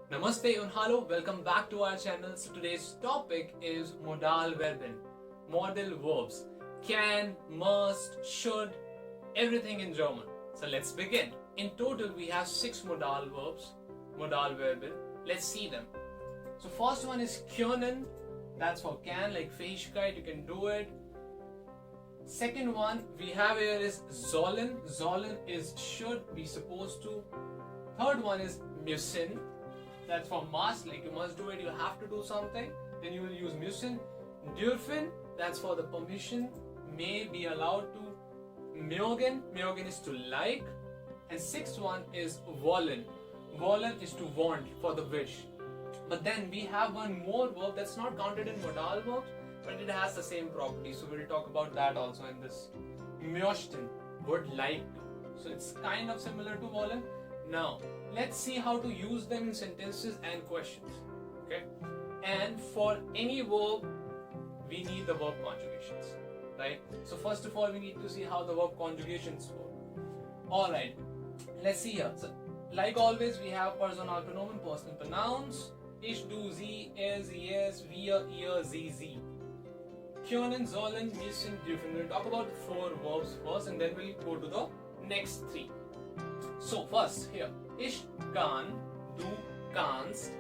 Namaste and hello, welcome back to our channel. So today's topic is Modalverben, modal verbs. Can, must, should, everything in German. So let's begin. In total we have 6 modal verbs, Modalverben. Let's see them. So first one is können, that's for can, like Fähigkeit, you can do it. Second one we have here is sollen, sollen is should, be supposed to. Third one is müssen, that's for must, like you must do it, you have to do something, then you will use müssen. Dürfen, that's for the permission, may, be allowed to. Mögen, mögen is to like. And sixth one is wollen, wollen is to want, for the wish. But then we have one more verb that's not counted in modal verbs, but it has the same property, so we'll talk about that also in this. Möchten, would like to, so it's kind of similar to wollen. Now let's see how to use them in sentences and questions. Okay, and for any verb we need the verb conjugations, right? So first of all we need to see how the verb conjugations work. Alright, let's see here. So like always we have personal pronoun, personal pronouns. Ich, du, sie, er, sie, es, wir, ihr, sie, sie. Können, sollen, müssen, dürfen. We'll talk about 4 verbs first and then we'll go to the next 3. So first here, ich kann, du kannst,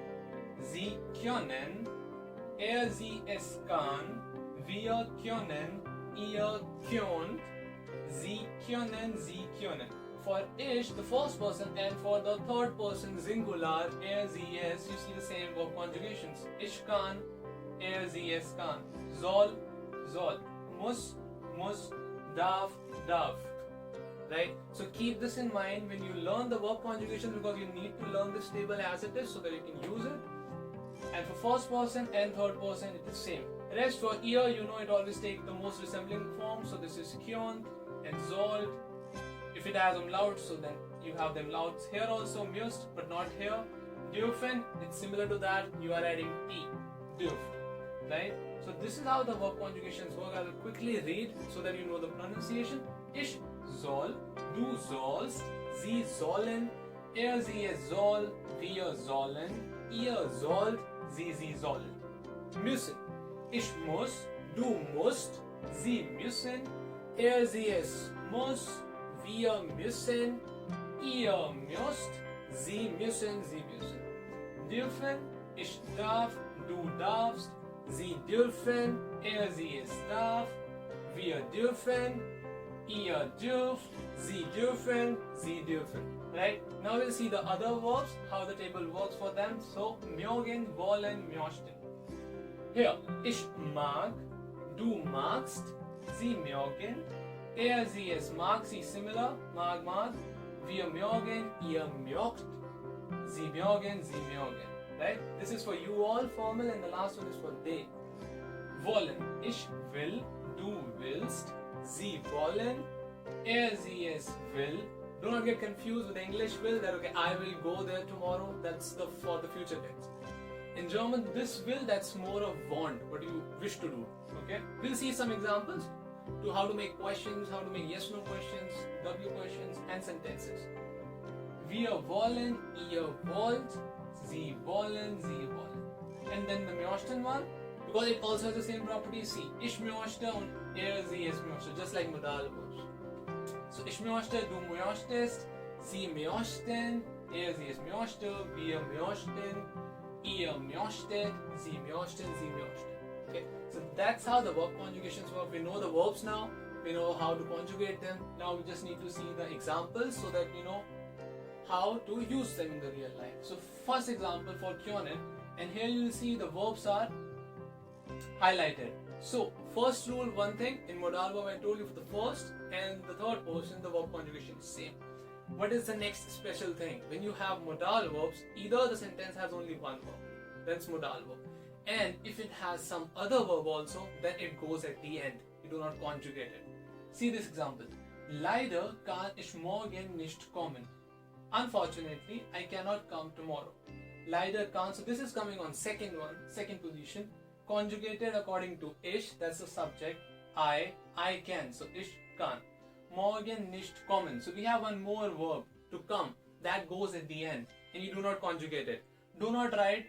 sie können, er, sie, es kann, wir können, ihr könnt, sie können, sie können. For ich, the first person, and for the third person singular, er, sie, es, you see the same verb conjugations. Ich kann, er, sie, es kann. Soll, soll. Muss, muss. Darf, darf. Right? So keep this in mind when you learn the verb conjugations, because you need to learn this table as it is so that you can use it. And for first person and third person it is same. Rest for ear, you know, it always takes the most resembling form. So this is kyon and sollt. If it has umlaut, so then you have them louds here also, müsst, but not here. Dürfen, it's similar to that, you are adding t, dürft, right? So this is how the verb conjugations work. I will quickly read so that you know the pronunciation. Ich soll, du sollst, sie sollen, er, sie, es soll, wir sollen, ihr sollt, sie sollen. Müssen. Ich muss, du musst, sie müssen, er, sie, es muss, wir müssen, ihr müsst, sie müssen, sie müssen. Dürfen, ich darf, du darfst, sie dürfen, er, sie, es darf, wir dürfen, ihr dürft, sie dürfen, sie dürfen. Right? Now we'll see the other verbs, how the table works for them. So, mögen, wollen, möchten. Here, ich mag, du magst, sie mögen, er, sie, es mag, sie similar, mag, mag, wir mögen, ihr mögt, sie mögen, sie mögen. Right? This is for you all formal and the last one is for they. Wollen, ich will, du willst, sie wollen, er, sie, es will. Do not get confused with English will, that okay, I will go there tomorrow, that's for the future tense. In German, this will, that's more of want, what you wish to do. Okay? We'll see some examples to how to make questions, how to make yes-no questions, W questions and sentences. Wir wollen, ihr wollt, sie wollen, sie wollen. And then the möchten one, because it also has the same property, see, ich möchte und er, sie, es möchte, just like modal verbs. So, ich möchte, du möchtest, sie möchten, er, sie, es möchte, wir möchten, ihr möchtet, sie möchten, sie möchten. Okay, so that's how the verb conjugations work. We know the verbs now, we know how to conjugate them. Now we just need to see the examples so that we know how to use them in the real life. So first example for können, and here you will see the verbs are highlighted. So first rule, one thing in modal verb, I told you for the first and the third person the verb conjugation is same. What is the next special thing? When you have modal verbs, either the sentence has only one verb, that's modal verb, and if it has some other verb also, then it goes at the end. You do not conjugate it. See this example. Leider kann ich morgen nicht kommen. Unfortunately, I cannot come tomorrow. Leider kann, so this is coming on second position, conjugated according to ich, that's the subject, I can, so ich kann. Morgen nicht kommen, so we have one more verb, to come, that goes at the end, and you do not conjugate it. do not write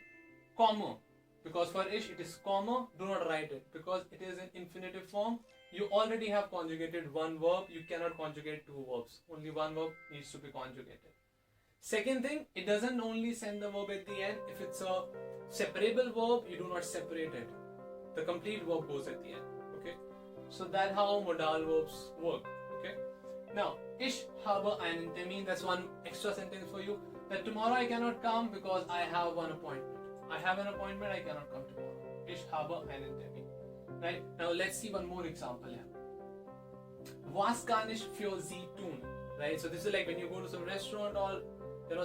comma, because for ish it is comma. Do not write it because it is in infinitive form. You already have conjugated one verb. You cannot conjugate two verbs. Only one verb needs to be conjugated. Second thing, it doesn't only send the verb at the end. If it's a separable verb, you do not separate it. The complete verb goes at the end. Okay, so that's how modal verbs work. Okay, now ich habe einen Termin. That's one extra sentence for you. That tomorrow I cannot come because I have one appointment. I have an appointment. I cannot come tomorrow. Ich habe einen Termin. Right, now let's see one more example here. Was kann ich für Sie tun? Right, so this is like when you go to some restaurant or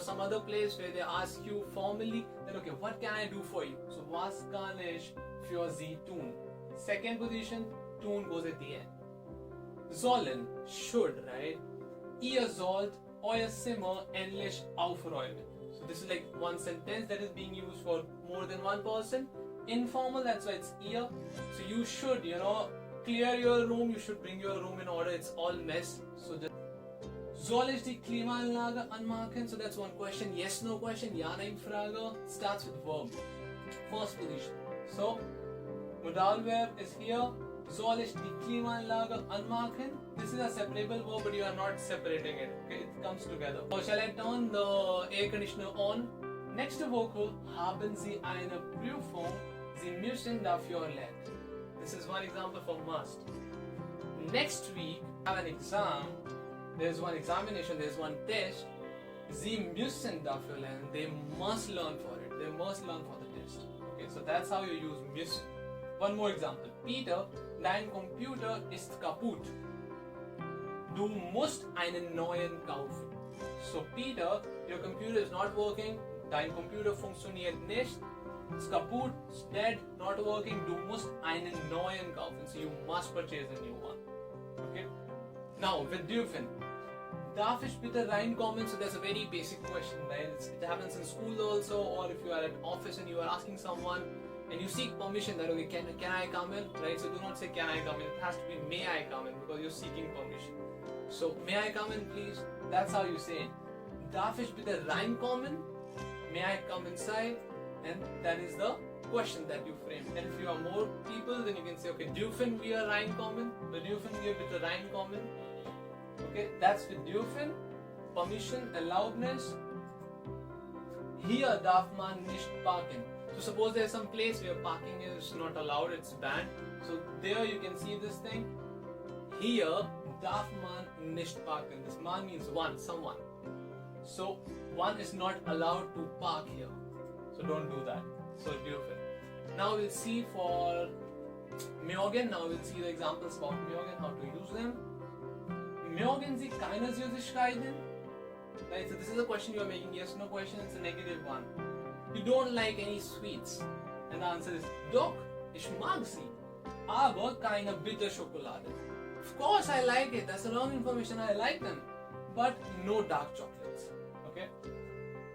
some other place where they ask you formally that okay, what can I do for you? So was kann ich für Sie tun? Second position, tun goes at the end. Sollen, should, right? Ihr sollt euer Zimmer endlich aufräumen. So this is like one sentence that is being used for more than one person. Informal, that's why it's ihr. So you should, clear your room. You should bring your room in order. It's all mess. So just soll ich die Klimaanlage anmachen? So that's one question. Yes, no question. Ja, nein, Frage. Starts with verb. First position. So Modalverb is here. Soll ich die Klimaanlage anmachen? This is a separable verb, but you are not separating it. Okay, it comes together. So shall I turn the air conditioner on? Next vocal. Haben Sie eine Prüfung? Sie müssen dafür lernen. This is one example for must. Next week, have an exam. There's one examination, there's one test. Sie müssen dafür lernen. They must learn for it. They must learn for the test. Okay, so that's how you use müssen. One more example. Peter, dein Computer ist kaputt. Du musst einen neuen kaufen. So Peter, your computer is not working. Dein Computer funktioniert nicht. It's kaputt, it's dead, not working. Du musst einen neuen kaufen. So you must purchase a new one. Okay? Now, with dürfen. Darf ich bitte reinkommen? So that's a very basic question, right? It happens in school also, or if you are at office and you are asking someone and you seek permission that okay, can I come in? Right? So do not say can I come in. It has to be may I come in because you're seeking permission. So may I come in, please? That's how you say it. Darf ich bitte reinkommen? May I come inside? And that is the question that you frame. And if you are more people, then you can say, okay, dürfen wir reinkommen? Dürfen wir bitte reinkommen? Okay, that's with dürfen, permission, erlaubnis. Hier darf man nicht parken. So suppose there's some place where parking is not allowed, it's banned. So there you can see this thing. Hier darf man nicht parken. This man means one, someone. So one is not allowed to park here. So don't do that. So dürfen. Now we'll see for mögen. Now we'll see the examples about mögen, how to use them. Mögen Sie keine Süßigkeiten? Right, so this is a question you are making. Yes, no question. It's a negative one. You don't like any sweets. And the answer is doch, ich mag sie. Aber keine Bitterschokolade. Of course I like it. That's the wrong information. I like them. But no dark chocolates. Okay?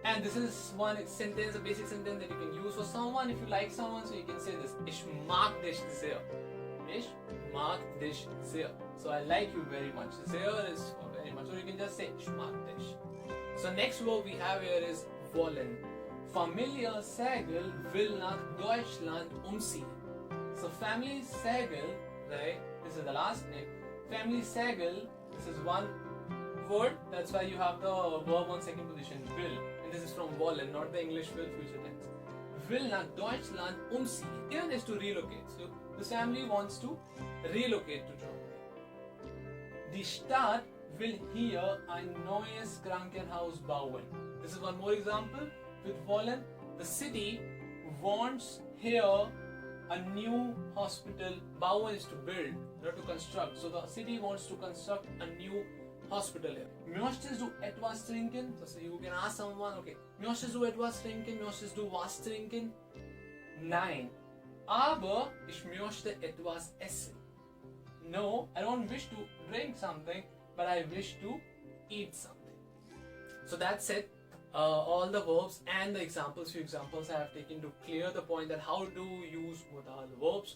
And this is one sentence, a basic sentence that you can use for someone. If you like someone, so you can say this. Ich mag dich sehr. Ich mag dich sehr. So I like you very much. Sehr is for very much. So you can just say ich mag dich. So next word we have here is wollen. Familie Segel will nach Deutschland umziehen. So family Segel, right? This is the last name. Family Segel, this is one word. That's why you have the verb on second position, will. And this is from wollen, not the English will future tense. Will nach Deutschland umziehen. Here is to relocate. So the family wants to relocate to Germany. Die Stadt will hier ein neues Krankenhaus bauen. This is one more example with wollen. The city wants here a new hospital. Bauen is to build, not to construct. So the city wants to construct a new hospital here. Möchtest du etwas trinken? So you can ask someone, okay, möchtest du etwas trinken? Möchtest du was trinken? Nein. Aber ich möchte etwas essen. No, I don't wish to drink something, but I wish to eat something. So that's it. All the verbs and the examples, few examples I have taken to clear the point that how to use modal verbs.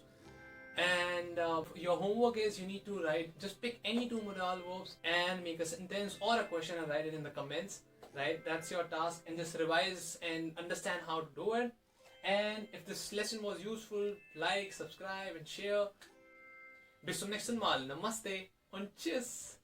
And your homework is you need to write, just pick any two modal verbs and make a sentence or a question and write it in the comments. right? That's your task, and just revise and understand how to do it. And if this lesson was useful, like, subscribe, and share. Bis zum nächsten Mal. Namaste und tschüss.